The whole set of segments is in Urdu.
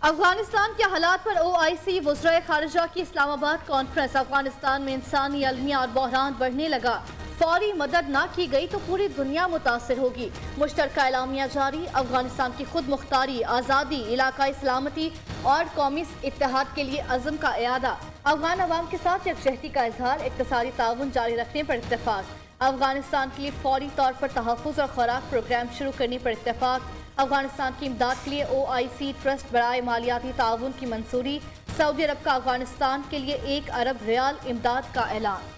افغانستان کے حالات پر OIC وزرائے خارجہ کی اسلام آباد کانفرنس۔ افغانستان میں انسانی المیہ اور بحران بڑھنے لگا، فوری مدد نہ کی گئی تو پوری دنیا متاثر ہوگی۔ مشترکہ اعلامیہ جاری، افغانستان کی خود مختاری، آزادی، علاقائی سلامتی اور قومی اتحاد کے لیے عزم کا اعادہ۔ افغان عوام کے ساتھ یکجہتی کا اظہار، اقتصادی تعاون جاری رکھنے پر اتفاق۔ افغانستان کے لیے فوری طور پر تحفظ اور خوراک پروگرام شروع کرنے پر اتفاق۔ افغانستان کی امداد کے لیے OIC ٹرسٹ برائے مالیاتی تعاون کی منظوری۔ سعودی عرب کا افغانستان کے لیے 1 ارب ریال امداد کا اعلان۔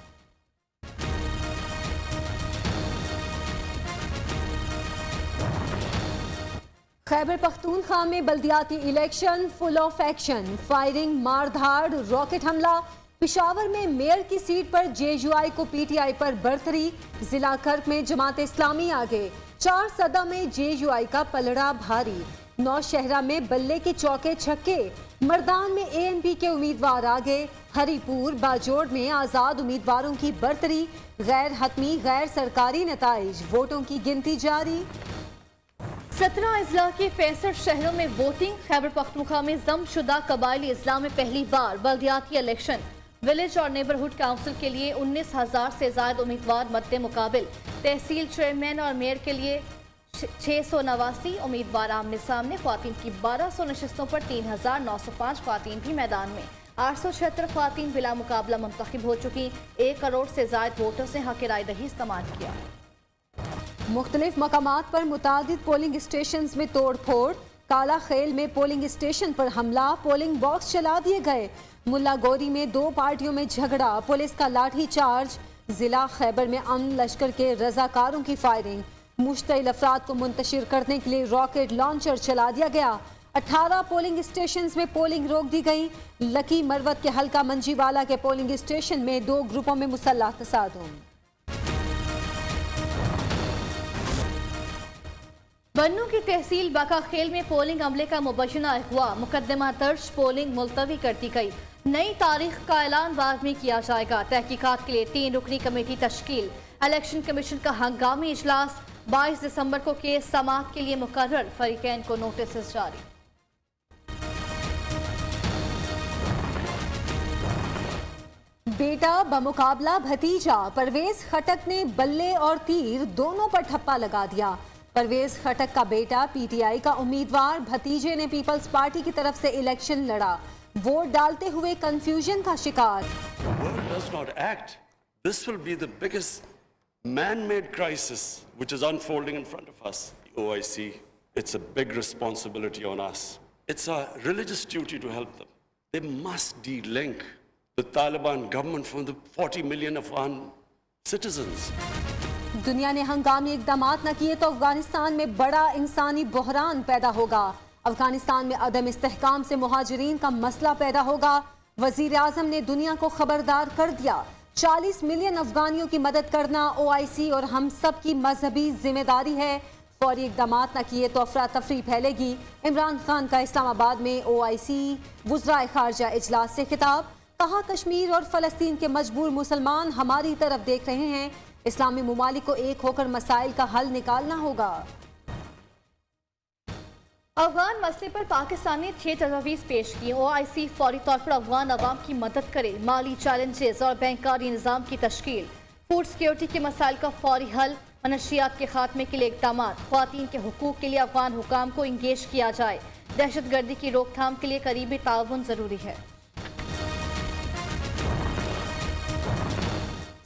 خیبر پختونخوا میں بلدیاتی election full of action, firing, مار دھاڑ، راکٹ حملہ۔ پشاور میں میئر کی سیٹ پر JUI کو PTI پر برتری۔ ضلع کرک میں جماعت اسلامی آگے، 4 صدہ میں JUI کا پلڑا بھاری۔ نوشہرہ میں بلے کے چوکے چھکے، مردان میں ANP کے امیدوار آگے۔ ہری پور باجوڑ میں آزاد امیدواروں کی برتری۔ غیر حتمی غیر سرکاری نتائج، ووٹوں کی گنتی جاری۔ 17 اضلاع کے 65 شہروں میں ووٹنگ۔ خیبر پختونخوا میں ضم شدہ قبائلی اضلاع میں پہلی بار بلدیاتی الیکشن۔ ولیج اور نیبرہڈ کونسل کے لیے 19,000 سے زائد امیدوار مد مقابل۔ تحصیل چیئرمین اور میئر کے لیے 689 امیدوار آمنے سامنے۔ خواتین کی 1200 نشستوں پر 3,905 خواتین بھی میدان میں۔ 876 خواتین بلا مقابلہ منتخب ہو چکی۔ 1 کروڑ سے زائد ووٹرز نے حق رائے دہی استعمال کیا۔ مختلف مقامات پر متعدد پولنگ اسٹیشنز میں توڑ پھوڑ۔ کالا خیل میں پولنگ اسٹیشن پر حملہ، پولنگ باکس چلا دیے گئے۔ ملا گوری میں 2 پارٹیوں میں جھگڑا، پولیس کا لاٹھی چارج۔ ضلع خیبر میں امن لشکر کے رضاکاروں کی فائرنگ، مشتعل افراد کو منتشر کرنے کے لیے راکٹ لانچر چلا دیا گیا۔ 18 پولنگ اسٹیشنز میں پولنگ روک دی گئی۔ لکی مروت کے حلقہ منجی والا کے پولنگ اسٹیشن میں 2 گروپوں میں مسلح تصادم۔ بنوں کی تحصیل باقا خیل میں پولنگ عملے کا مبینہ اغوا، مقدمہ درج، پولنگ ملتوی کر دی گئی۔ نئی تاریخ کا اعلان بعد میں کیا جائے گا۔ تحقیقات کے لیے 3 رکنی کمیٹی تشکیل۔ الیکشن کمیشن کا ہنگامی اجلاس 22 دسمبر کو کیس سماعت کے لیے مقرر، فریقین کو نوٹسز جاری۔ بیٹا بمقابلہ بھتیجا، پرویز خٹک نے بلے اور تیر دونوں پر ٹھپا لگا دیا۔ پرویز خٹک کا بیٹا PTI کا امیدوار، بھتیجے نے پیپلز پارٹی کی طرف سے الیکشن لڑا، ووٹ ڈالتے ہوئے کنفیوژن کا شکار۔ The world does not act. This will be the biggest man-made crisis which is unfolding in front of us. OIC, it's a big responsibility on us. It's a religious duty to help them. They must de-link the Taliban government from the 40 million Afghan citizens. دنیا نے ہنگامی اقدامات نہ کیے تو افغانستان میں بڑا انسانی بحران پیدا ہوگا۔ افغانستان میں عدم استحکام سے مہاجرین کا مسئلہ پیدا ہوگا۔ وزیر اعظم نے دنیا کو خبردار کر دیا، 40 ملین افغانیوں کی مدد کرنا OIC اور ہم سب کی مذہبی ذمہ داری ہے۔ فوری اقدامات نہ کیے تو افراتفری پھیلے گی۔ عمران خان کا اسلام آباد میں OIC وزرائے خارجہ اجلاس سے خطاب، کہا کشمیر اور فلسطین کے مجبور مسلمان ہماری طرف دیکھ رہے ہیں، اسلامی ممالک کو ایک ہو کر مسائل کا حل نکالنا ہوگا۔ افغان مسئلے پر پاکستان نے 6 تجاویز پیش کی۔ OIC فوری طور پر افغان عوام کی مدد کرے، مالی چیلنجز اور بینکاری نظام کی تشکیل، فوڈ سیکیورٹی کے مسائل کا فوری حل، منشیات کے خاتمے کے لیے اقدامات، خواتین کے حقوق کے لیے افغان حکام کو انگیج کیا جائے، دہشت گردی کی روک تھام کے لیے قریبی تعاون ضروری ہے۔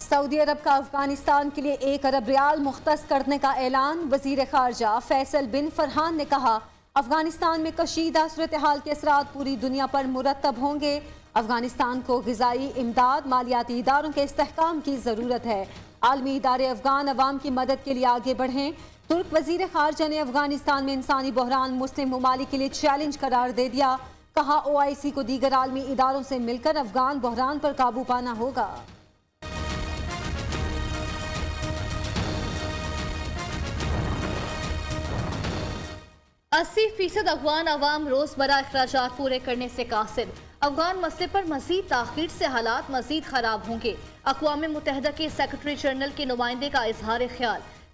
سعودی عرب کا افغانستان کے لیے 1 ارب ریال مختص کرنے کا اعلان۔ وزیر خارجہ فیصل بن فرحان نے کہا، افغانستان میں کشیدہ صورتحال کے اثرات پوری دنیا پر مرتب ہوں گے۔ افغانستان کو غذائی امداد، مالیاتی اداروں کے استحکام کی ضرورت ہے۔ عالمی ادارے افغان عوام کی مدد کے لیے آگے بڑھیں۔ ترک وزیر خارجہ نے افغانستان میں انسانی بحران مسلم ممالک کے لیے چیلنج قرار دے دیا، کہا OIC کو دیگر عالمی اداروں سے مل کر افغان بحران پر قابو پانا ہوگا۔ 80% افغان عوام روزمرہ اخراجات پورے کرنے سے قاصر۔ افغان مسئلے پر مزید تاخیر سے حالات مزید خراب ہوں گے۔ اقوام متحدہ کے سیکرٹری جنرل کے نمائندے کا اظہار خیال،